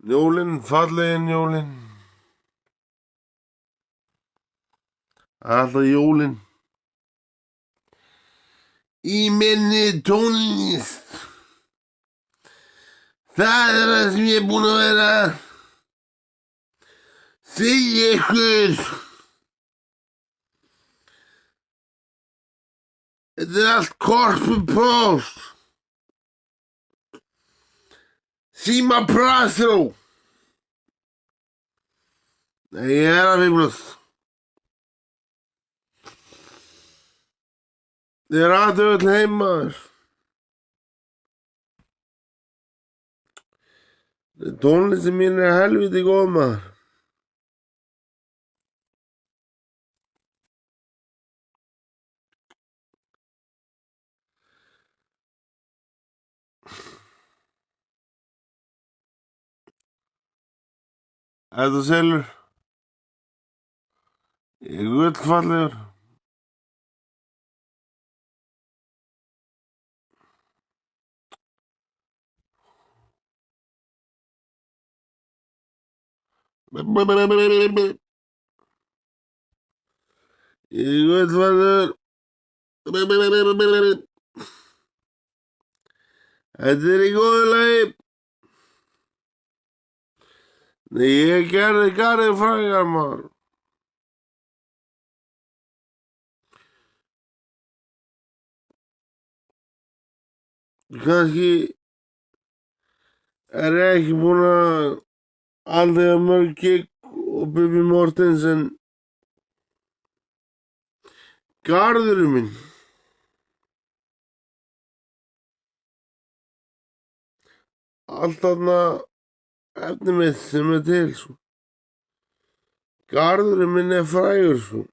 Jólin, fallegin jólin. Alltaf jólin. Í minni tónlist. Það er það sem ég er búinn að vera að segja ykkur. Þetta er allt korpupóst. Síma Prastró. Nei, ég er að fíblast. Þið er aðtöðull heimaður. Tónlistin mín er helviti góð maður. Þetta selur. Ég er gullfallegur. Ég er gullfallegur. Þetta er í góðu lagi. Nei, ég gerði garðið frægar maður. Kannski er ég ekki búinn að aldrei mörg gig og Bubi Mortensen. Garðurinn minn. Allt þarna efni mitt sem er til svo. Garðurinn minn er frægur svo.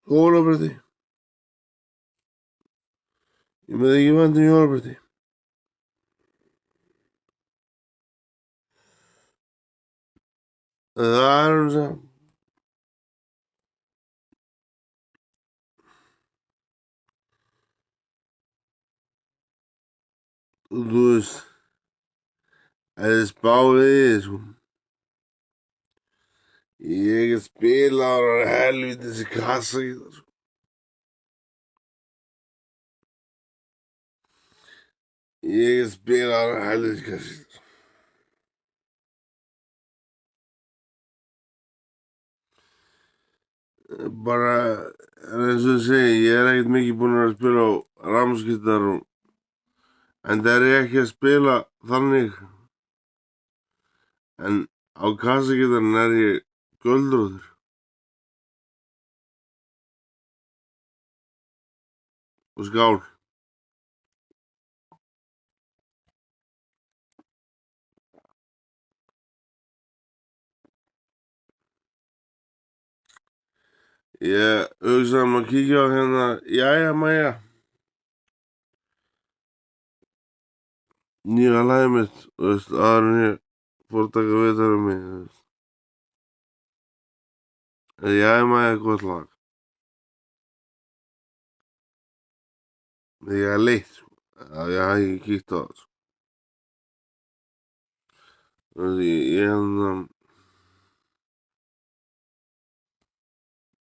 Jólabretti. Ég með ekki vant jólabretti. Það er það. Þú veist, það er spáðið sko. Ég er spilað á helvítis kassa í það sko. Ég er spilað á helvítis kassa í það sko. Bara, eins og ég segi, ég er ekkert mikið búinn að spila á rafmagnsgítar en það er ég ekki að spila þannig. En á kassagítarinn er ég göldróður. Og skál. Ég hugsaði að kíkja á hérna, jæja Maja. Nýja lagið mitt, þú veist, áður en ég fór að taka viðtal um mig, þú veist. Jæja Maja er gott lag. Ég er leitt, sko. Ég hafði ekki kíkt á það, sko. Þú veist,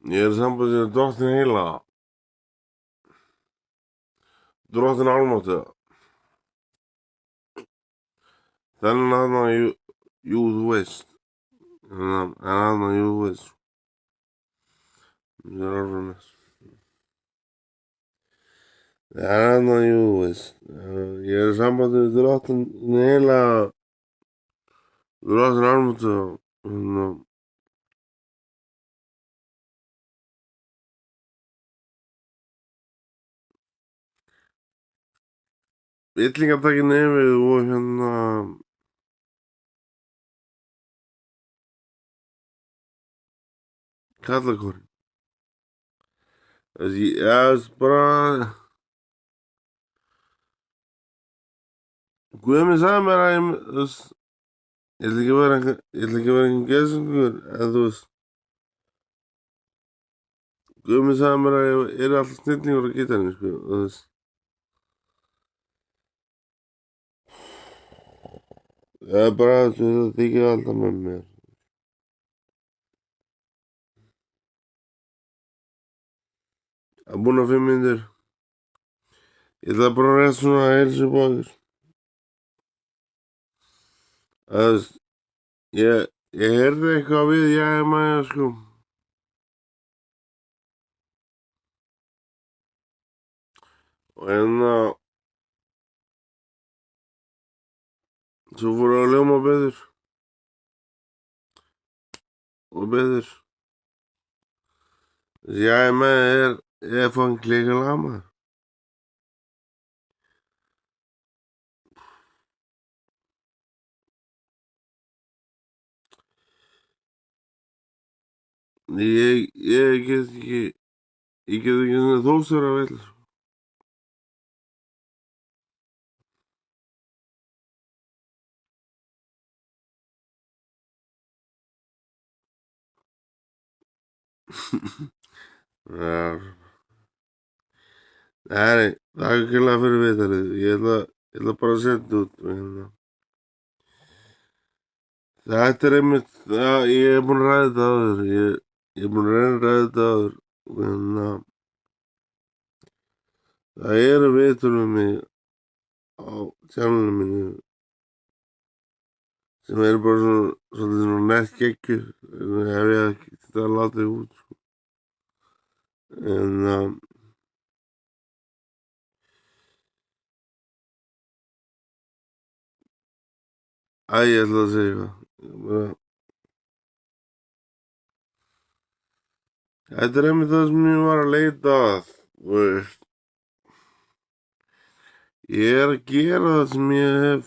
ég er sambandið með Drottin Heila. Drottin Almáttuga. Þennan hann að jú, þú veist. En hann að jú, þú veist. Það er alveg með. Það er hann að jú, þú veist. Ég er sambandið með Drottin Heila. Drottin Almáttuga. Villingatakinn yfir og hérna kallakórin. Það er bara Guðmi sagði mér að ég ætla ekki að vera einhvern geðsöngur, eða þú veist Guðmi sagði mér að ég er alltaf snillingur á gítarinn, sko. Það er bara það þykir alltaf með mér. Það er búin að 5 mínútur. Ég ætla bara að reyna svona að heilsa upp á þér. Ég heyrði eitthvað við Jæja, sko. Og svo fór að ljóma betur. Og betur. Jæja er fann klíka maður. Ég get ekki svona þóstur að vel. Nei, takk ekki fyrir viðtalið. Ég ætla bara að setja út. Þetta er einmitt, ég er búin að ræða þetta áður. Ég er búin að reyna að ræða þetta áður. Það eru viðtalið mig á channelinu mínu sem eru bara svona nett geggjur. Ef ég ekki þetta að láta þig út, sko. Ég ætla að segja eitthvað. Þetta er einmitt það sem ég var að leita að, veist. Ég er að gera það sem ég hef.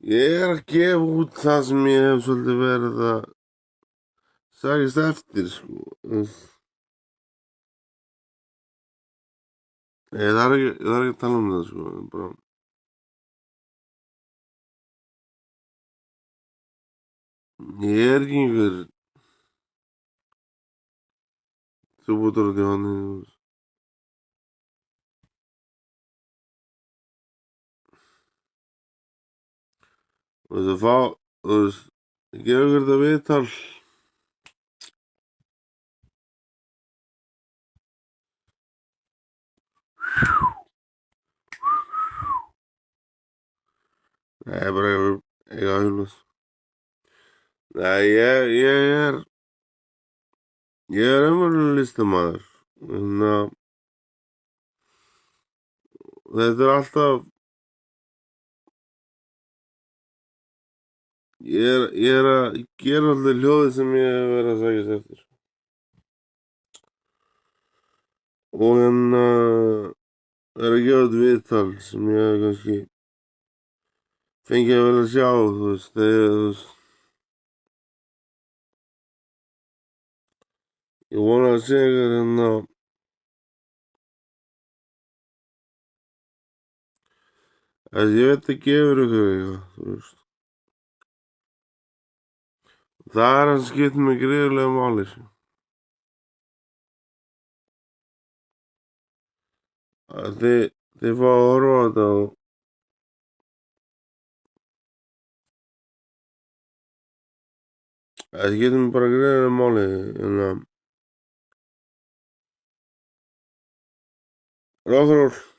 Ég er að gefa út það sem ég hef svolítið verið að sagast eftir, sko. Ég þarf ekki að tala um það, sko. Bara. Ég er ekki einhver súbútur út í honni. Og þess að fá, gefa ykkur þetta viðtal. Nei, bara eiga að hjálpast. Nei, ég er umverulega listamaður. Þetta er alltaf, ég er að gera alltaf hljóðið sem ég hef verið að sagast eftir. Og er að gefa út viðtal sem ég hef kannski fengið að vel að sjá, ég vona að segja ykkur að ég veit að gefur ykkur eitthvað, Það er að skipta mig gríðarlega máli, sko. Þið fá að horfa á þetta og það skipta mig bara gríðarlega máli, Ráðherról.